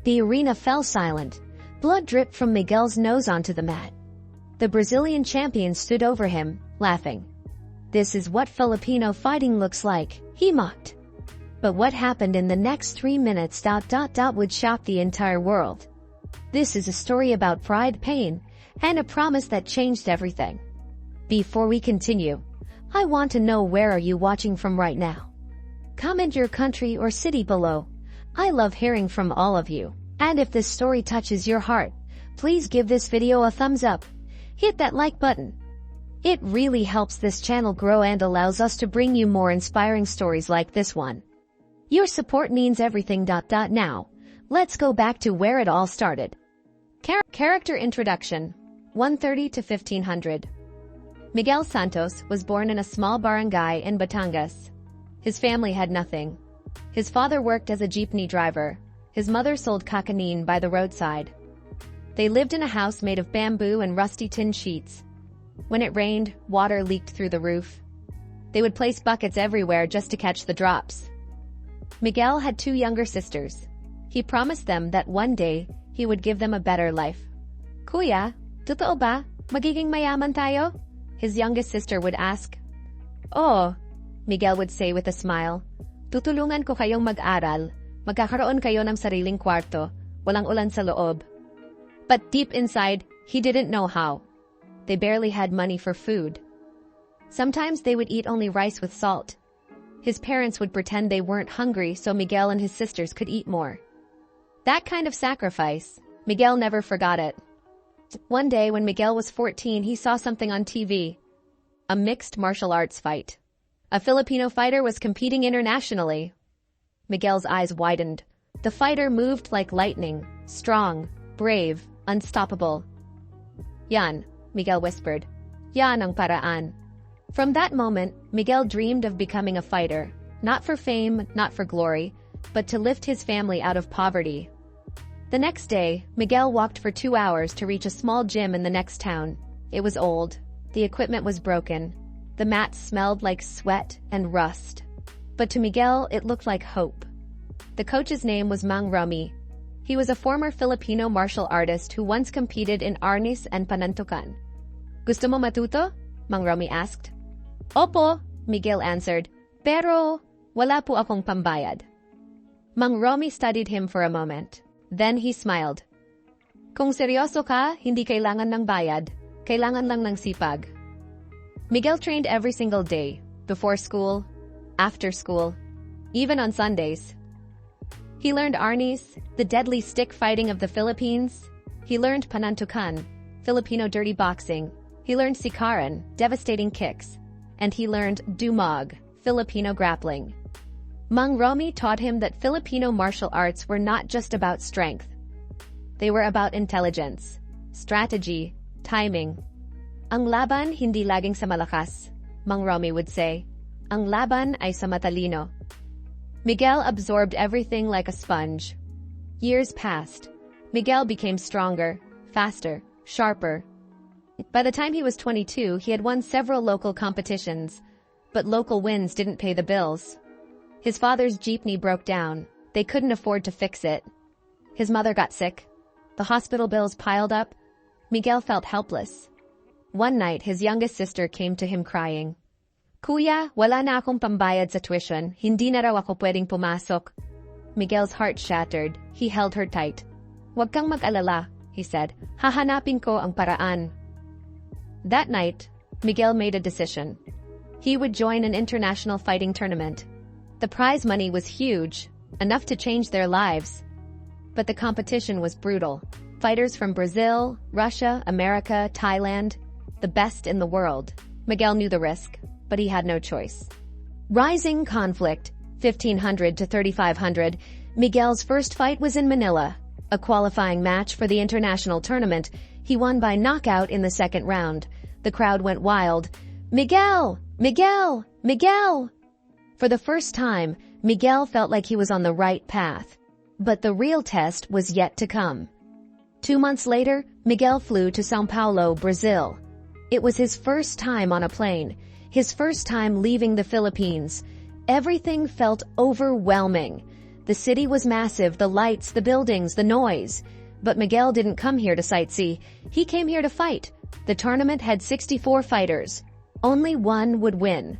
The arena fell silent. Blood dripped from Miguel's nose onto the mat. The Brazilian champion stood over him, laughing. "This is what Filipino fighting looks like," he mocked. But what happened in the next 3 minutes would shock the entire world. This is a story about pride, pain, and a promise that changed everything. Before we continue, I want to know, where are you watching from right now? Comment your country or city below. I love hearing from all of you. And if this story touches your heart, please give this video a thumbs up. Hit that like button. It really helps this channel grow and allows us to bring you more inspiring stories like this one. Your support means everything. Now, let's go back to where it all started. Character introduction. 130 to 1500. Miguel Santos was born in a small barangay in Batangas. His family had nothing. His father worked as a jeepney driver. His mother sold kakanin by the roadside. They lived in a house made of bamboo and rusty tin sheets. When it rained, water leaked through the roof. They would place buckets everywhere just to catch the drops. Miguel had 2 younger sisters. He promised them that one day he would give them a better life. "Kuya, totoo ba? Magiging mayaman tayo?" his youngest sister would ask. "Oo," Miguel would say with a smile. "Tutulungan ko kayong mag-aral. Magkakaroon kayo ng sariling kwarto. Walang ulan sa loob." But deep inside, he didn't know how. They barely had money for food. Sometimes they would eat only rice with salt. His parents would pretend they weren't hungry so Miguel and his sisters could eat more. That kind of sacrifice, Miguel never forgot it. One day when Miguel was 14, he saw something on TV. A mixed martial arts fight. A Filipino fighter was competing internationally. Miguel's eyes widened. The fighter moved like lightning, strong, brave, unstoppable. "Yan," Miguel whispered. "Yan ang paraan." From that moment, Miguel dreamed of becoming a fighter, not for fame, not for glory, but to lift his family out of poverty. The next day, Miguel walked for 2 hours to reach a small gym in the next town. It was old. The equipment was broken. The mats smelled like sweat and rust. But to Miguel, it looked like hope. The coach's name was Mang Romy. He was a former Filipino martial artist who once competed in arnis and panantukan. "Gusto mo matuto?" Mang Romy asked. "Opo," Miguel answered. "Pero wala po akong pambayad." Mang Romy studied him for a moment. Then he smiled. "Kung seryoso ka, hindi kailangan ng bayad. Kailangan lang ng sipag." Miguel trained every single day, before school, after school, even on Sundays. He learned arnis, the deadly stick fighting of the Philippines. He learned panantukan, Filipino dirty boxing. He learned sikaran, devastating kicks. And he learned dumog, Filipino grappling. Mang Romy taught him that Filipino martial arts were not just about strength. They were about intelligence, strategy, timing. "Ang laban hindi laging sa malakas," Mang Romy would say. "Ang laban ay sa matalino." Miguel absorbed everything like a sponge. Years passed. Miguel became stronger, faster, sharper. By the time he was 22, he had won several local competitions, but local wins didn't pay the bills. His father's jeepney broke down. They couldn't afford to fix it. His mother got sick. The hospital bills piled up. Miguel felt helpless. One night, his youngest sister came to him crying. "Kuya, wala na akong pambayad sa tuition. Hindi na raw ako pwedeng pumasok." Miguel's heart shattered. He held her tight. "Huwag kang mag-alala," he said. "Hahanapin ko ang paraan." That night, Miguel made a decision. He would join an international fighting tournament. The prize money was huge, enough to change their lives. But the competition was brutal. Fighters from Brazil, Russia, America, Thailand, the best in the world. Miguel knew the risk, but he had no choice. Rising conflict, 1500 to 3500, Miguel's first fight was in Manila. A qualifying match for the international tournament, he won by knockout in the second round. The crowd went wild. "Miguel! Miguel! Miguel!" For the first time, Miguel felt like he was on the right path. But the real test was yet to come. 2 months later, Miguel flew to São Paulo, Brazil. It was his first time on a plane, his first time leaving the Philippines. Everything felt overwhelming. The city was massive, the lights, the buildings, the noise. But Miguel didn't come here to sightsee. He came here to fight. The tournament had 64 fighters. Only one would win.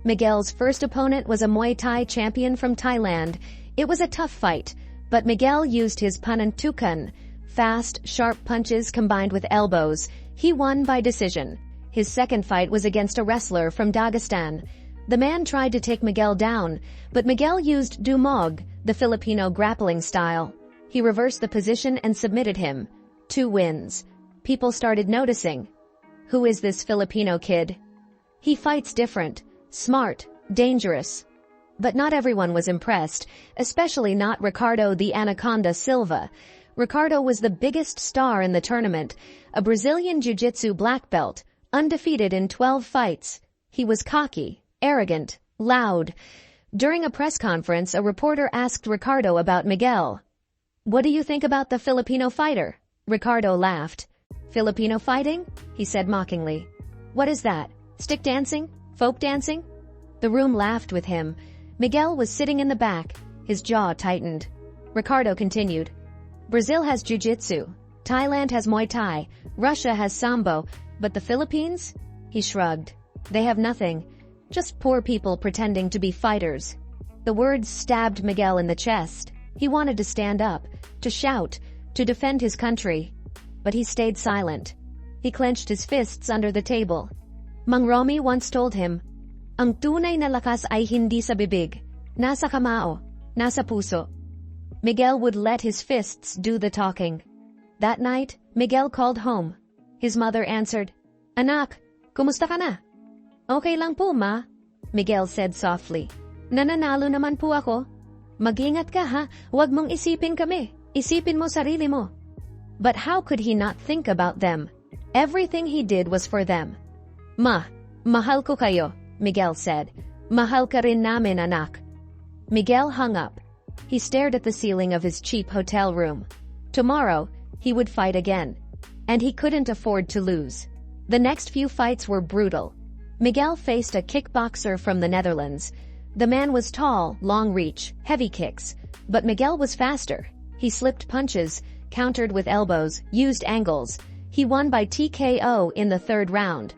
Miguel's first opponent was a Muay Thai champion from Thailand. It was a tough fight, but Miguel used his panantukan, fast, sharp punches combined with elbows. He won by decision. His second fight was against a wrestler from Dagestan. The man tried to take Miguel down, but Miguel used dumog, the Filipino grappling style. He reversed the position and submitted him. 2 wins. People started noticing. Who is this Filipino kid? He fights different, smart, dangerous. But not everyone was impressed, especially not Ricardo the Anaconda Silva. Ricardo was the biggest star in the tournament, a Brazilian Jiu Jitsu black belt, undefeated in 12 fights. He was cocky, arrogant, loud. During a press conference, a reporter asked Ricardo about Miguel. "What do you think about the Filipino fighter?" Ricardo laughed. "Filipino fighting?" he said mockingly. "What is that? Stick dancing? Folk dancing?" The room laughed with him. Miguel was sitting in the back, his jaw tightened. Ricardo continued. "Brazil has Jiu Jitsu. Thailand has Muay Thai. Russia has Sambo. But the Philippines?" He shrugged. "They have nothing. Just poor people pretending to be fighters." The words stabbed Miguel in the chest. He wanted to stand up, to shout, to defend his country. But he stayed silent. He clenched his fists under the table. Mang Romy once told him, "Ang tunay na lakas ay hindi sa bibig. Nasa kamao, nasa puso." Miguel would let his fists do the talking. That night, Miguel called home. His mother answered, "Anak, kumusta ka na?" "Okay lang po, ma," Miguel said softly. "Nananalo naman po ako." "Mag-ingat ka ha, huwag mong isipin kami. Isipin mo sarili mo." But how could he not think about them? Everything he did was for them. "Ma, mahal ko kayo," Miguel said. "Mahal ka rin namin, anak." Miguel hung up. He stared at the ceiling of his cheap hotel room. Tomorrow, he would fight again. And he couldn't afford to lose. The next few fights were brutal. Miguel faced a kickboxer from the Netherlands. The man was tall, long reach, heavy kicks. But Miguel was faster. He slipped punches, countered with elbows, used angles. He won by TKO in the 3rd round.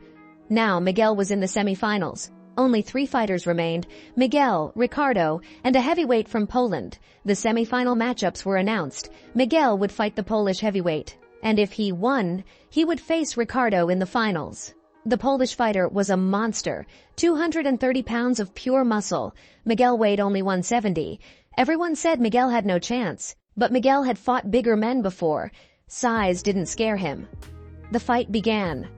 Now Miguel was in the semifinals. Only 3 fighters remained, Miguel, Ricardo, and a heavyweight from Poland. The semifinal matchups were announced. Miguel would fight the Polish heavyweight. And if he won, he would face Ricardo in the finals. The Polish fighter was a monster, 230 pounds of pure muscle. Miguel weighed only 170. Everyone said Miguel had no chance, but Miguel had fought bigger men before. Size didn't scare him. The fight began.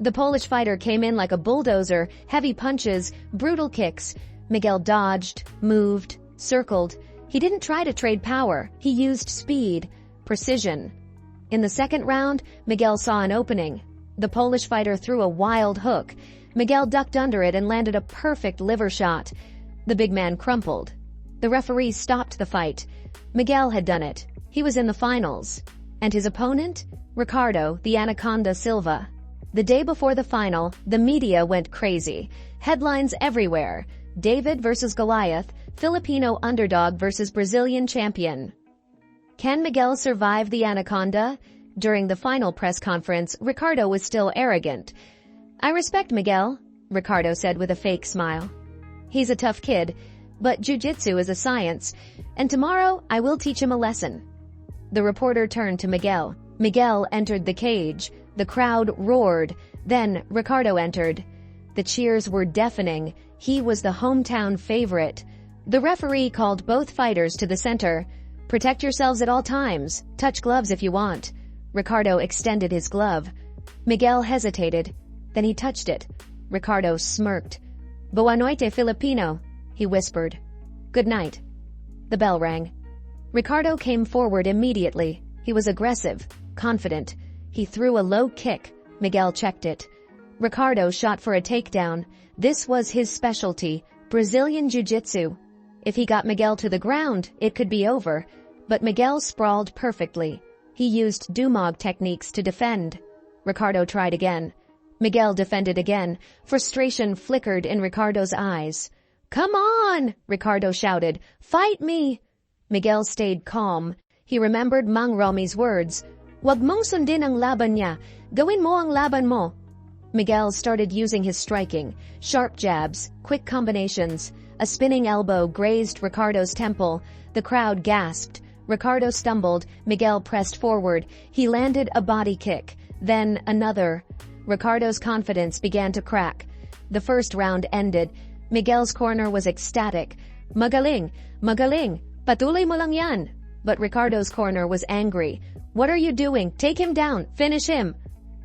The Polish fighter came in like a bulldozer, heavy punches, brutal kicks. Miguel dodged, moved, circled. He didn't try to trade power. He used speed, precision. In the 2nd round, Miguel saw an opening. The Polish fighter threw a wild hook. Miguel ducked under it and landed a perfect liver shot. The big man crumpled. The referee stopped the fight. Miguel had done it. He was in the finals. And his opponent? Ricardo, the Anaconda Silva. The day before the final, the media went crazy. Headlines everywhere. David versus Goliath, Filipino underdog versus Brazilian champion. Can Miguel survive the Anaconda? During the final press conference, Ricardo was still arrogant. "I respect Miguel," Ricardo said with a fake smile. "He's a tough kid, but jiu-jitsu is a science, and tomorrow I will teach him a lesson." The reporter turned to Miguel. Miguel entered the cage. The crowd roared. Then Ricardo entered. The cheers were deafening. He was the hometown favorite. The referee called both fighters to the center. "Protect yourselves at all times. Touch gloves if you want." Ricardo extended his glove. Miguel hesitated. Then he touched it. Ricardo smirked. "Boa noite, Filipino," he whispered. "Good night." The bell rang. Ricardo came forward immediately. He was aggressive, confident. He threw a low kick. Miguel checked it. Ricardo shot for a takedown. This was his specialty, Brazilian Jiu-Jitsu. If he got Miguel to the ground, it could be over. But Miguel sprawled perfectly. He used dumog techniques to defend. Ricardo tried again. Miguel defended again. Frustration flickered in Ricardo's eyes. "Come on!" Ricardo shouted. "Fight me!" Miguel stayed calm. He remembered Mang Romi's words, "Wag mong sundin ang laban niya. Gawin mo ang laban mo." Miguel started using his striking, sharp jabs, quick combinations. A spinning elbow grazed Ricardo's temple. The crowd gasped. Ricardo stumbled. Miguel pressed forward. He landed a body kick, then another. Ricardo's confidence began to crack. The first round ended. Miguel's corner was ecstatic. "Magaling! Magaling! Patuloy mo lang yan!" But Ricardo's corner was angry. "What are you doing? Take him down! Finish him!"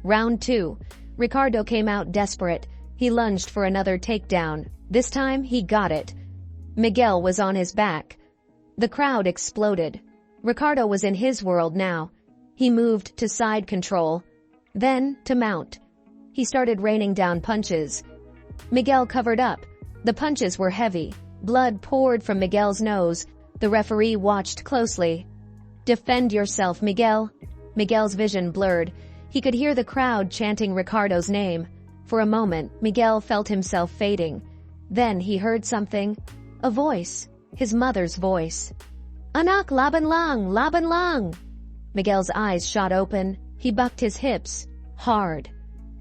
Round 2. Ricardo came out desperate. He lunged for another takedown. This time, he got it. Miguel was on his back. The crowd exploded. Ricardo was in his world now. He moved to side control, then to mount. He started raining down punches. Miguel covered up. The punches were heavy. Blood poured from Miguel's nose. The referee watched closely. "Defend yourself, Miguel." Miguel's vision blurred. He could hear the crowd chanting Ricardo's name. For a moment, Miguel felt himself fading. Then he heard something. A voice. His mother's voice. "Anak, laban lang! Laban lang!" Miguel's eyes shot open. He bucked his hips. Hard.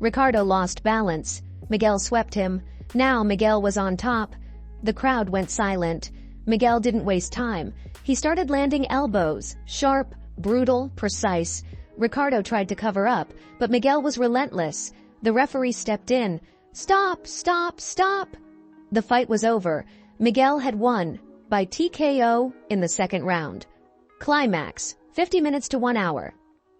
Ricardo lost balance. Miguel swept him. Now Miguel was on top. The crowd went silent. Miguel didn't waste time. He started landing elbows. Sharp, brutal, precise. Ricardo tried to cover up, but Miguel was relentless. The referee stepped in. "Stop! Stop! Stop!" The fight was over. Miguel had won by TKO in the second round. Climax, 50 minutes to 1 hour.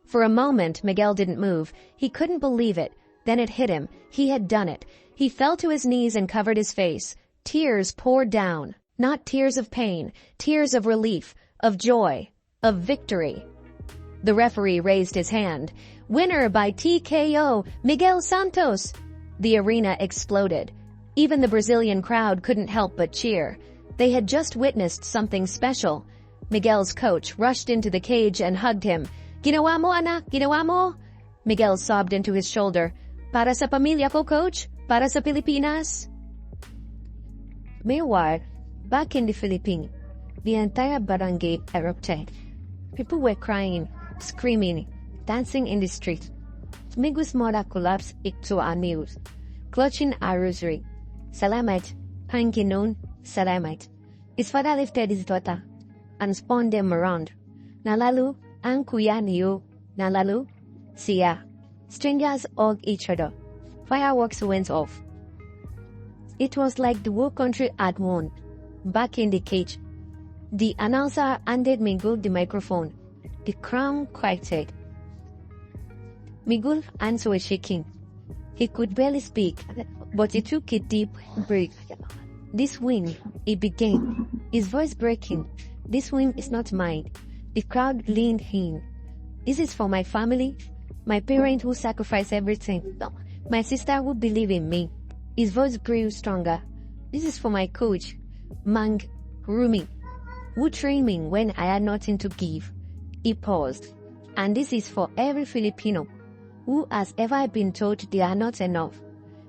For a moment, Miguel didn't move. He couldn't believe it. Then it hit him. He had done it. He fell to his knees and covered his face. Tears poured down. Not tears of pain, tears of relief, of joy, of victory. The referee raised his hand. "Winner by TKO, Miguel Santos!" The arena exploded. Even the Brazilian crowd couldn't help but cheer. They had just witnessed something special. Miguel's coach rushed into the cage and hugged him. "Ginawa mo, anak, ginawa mo!" Miguel sobbed into his shoulder. "Para sa pamilya ko, coach. Para sa Pilipinas." Meanwhile, back in the Philippines, the entire barangay erupted. People were crying, screaming, dancing in the street. Miguel's mother collapsed into her knees, clutching her rosary. "Salamat, Panginoon, salamat." His father lifted his daughter and spun them around. "Nalalu, ang kuya niyo, nalalu, siya." Strangers hugged each other. Fireworks went off. It was like the whole country had won. Back in the cage, the announcer handed Miguel the microphone. The crowd quieted. Miguel's hands were shaking. He could barely speak, but he took a deep breath. "This win," he began, his voice breaking. "This win is not mine." The crowd leaned in. "This is for my family, my parents who sacrificed everything, my sister who believed in me." His voice grew stronger. "This is for my coach, Mang Rumi, who trained me when I had nothing to give." He paused. "And this is for every Filipino who has ever been told they are not enough."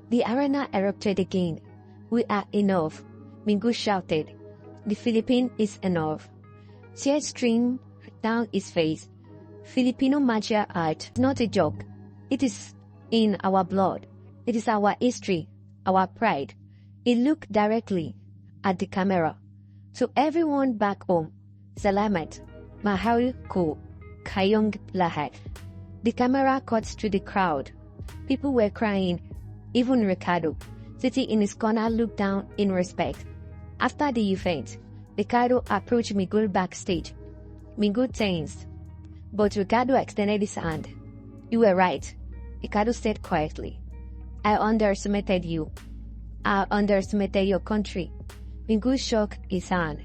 The arena erupted again. "We are enough," Miguel shouted. "The Philippines is enough." Tears streamed down his face. Filipino martial art is not a joke. It is in our blood. It is our history, our pride. He looked directly at the camera. "To everyone back home, salamat, mahal ko kayong lahat." The camera cut through the crowd. People were crying. Even Ricardo, sitting in his corner, looked down in respect. After the event, Ricardo approached Miguel backstage. Miguel tensed, but Ricardo extended his hand. "You were right," Ricardo said quietly. "I underestimated you. I underestimated your country." Miguel shook his hand.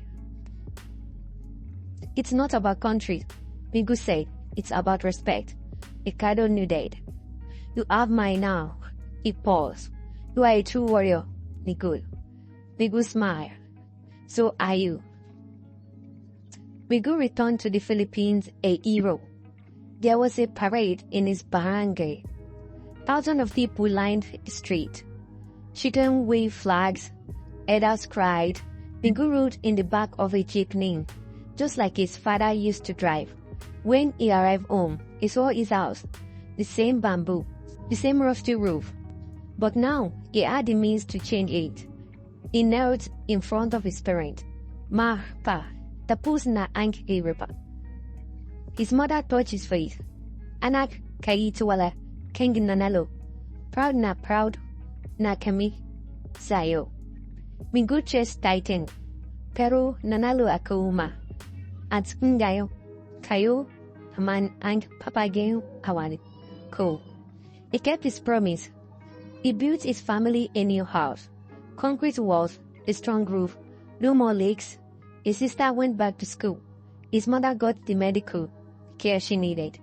"It's not about country," Miguel said. "It's about respect." Ricardo nodded. "You have mine now." He paused. "You are a true warrior, Miguel." Miguel smiled. "So are you." Miguel returned to the Philippines a hero. There was a parade in his barangay. Thousands of people lined the street. Children waved flags. Elders cried. Miguel rode in the back of a jeepney. just like his father used to drive. When he arrived home, he saw his house, the same bamboo, the same rusty roof. But now, he had the means to change it. He knelt in front of his parent. Ma, pa, tapos na ang iripa. His mother touched his face. Anak, kaito wala, keng nanalo. Proud na kami sa'yo. My good chest tightened. Pero nanalo ako ma. At ngayon, kayo naman ang papagayong awan ko. He kept his promise. He built his family a new house. Concrete walls, a strong roof, no more leaks. His sister went back to school. His mother got the medical care she needed.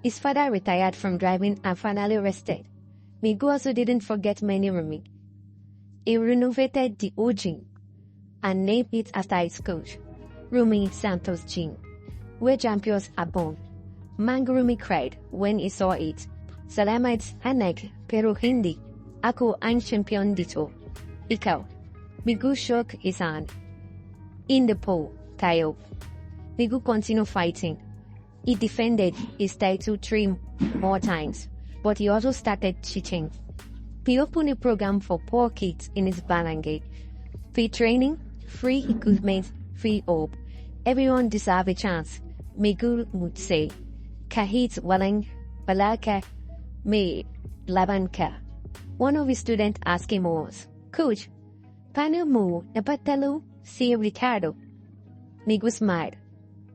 His father retired from driving and finally rested. Miguel also didn't forget many rooming. He renovated the old gym and named it after his coach, Miguel Santos Gym, where champions are born. Mangrumi cried when he saw it. Salamat Hanek, pero hindi ako ang champion dito. Ikaw. Miguel shook his hand. In the pool, tayo. Miguel continued fighting. He defended his title 3 more times, but he also started cheating. He opened a program for poor kids in his barangay. Free training, free equipment, free hope. Everyone deserves a chance, Miguel would say. Kahit walang balaka, may laban ka. One of his students asked him was, Coach, paano mo napatalo si Ricardo? Miguel smiled.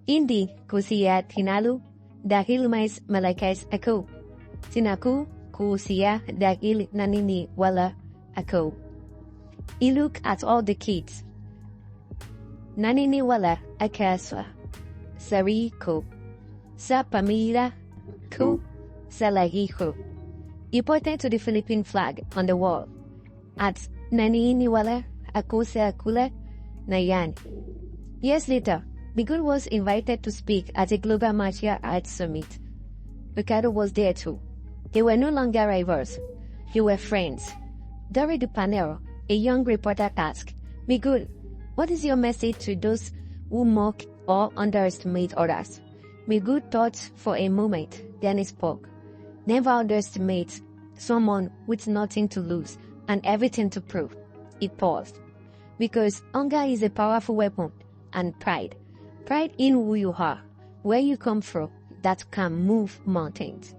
Hindi ko siya tinalo dahil mas malakas ako. Tinako ko siya dahil naniniwala ako. He looked at all the kids. Naniniwala ako sa sarili ko, sa pamilya ko, sa lahi ko. He pointed to the Philippine flag on the wall. At naniniwala ako sa kulay na yan. Years later, Miguel was invited to speak at a global martial arts summit. Ricardo was there too. They were no longer rivals. They were friends. During the panel, a young reporter asked, Miguel, what is your message to those who mock or underestimate others? Miguel thought for a moment, then he spoke. Never underestimate someone with nothing to lose and everything to prove. He paused. Because hunger is a powerful weapon, and pride in who you are, where you come from, that can move mountains.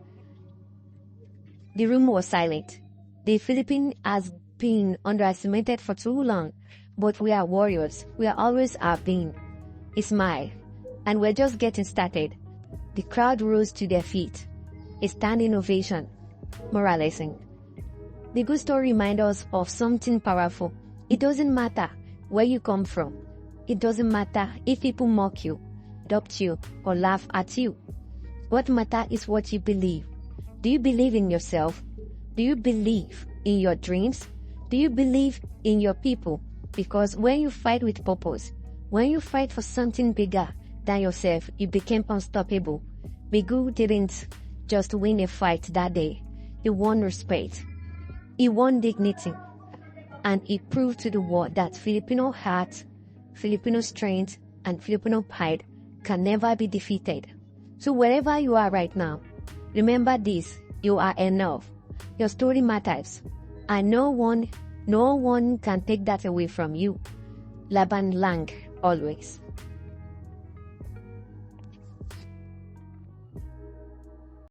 The room was silent. The Philippines has been underestimated for too long, but we are warriors. We always have been. He smiled, and we're just getting started. The crowd rose to their feet. A standing ovation. Moralizing. The good story reminds us of something powerful. It doesn't matter where you come from. It doesn't matter if people mock you, adopt you, or laugh at you. What matters is what you believe. Do you believe in yourself? Do you believe in your dreams? Do you believe in your people? Because when you fight with purpose, when you fight for something bigger than yourself, you become unstoppable. Miguel didn't just win a fight that day. He won respect. He won dignity. And he proved to the world that Filipino heart, Filipino strength, and Filipino pride can never be defeated. So wherever you are right now, remember this, you are enough. Your story matters. And no one can take that away from you. Laban lang, always.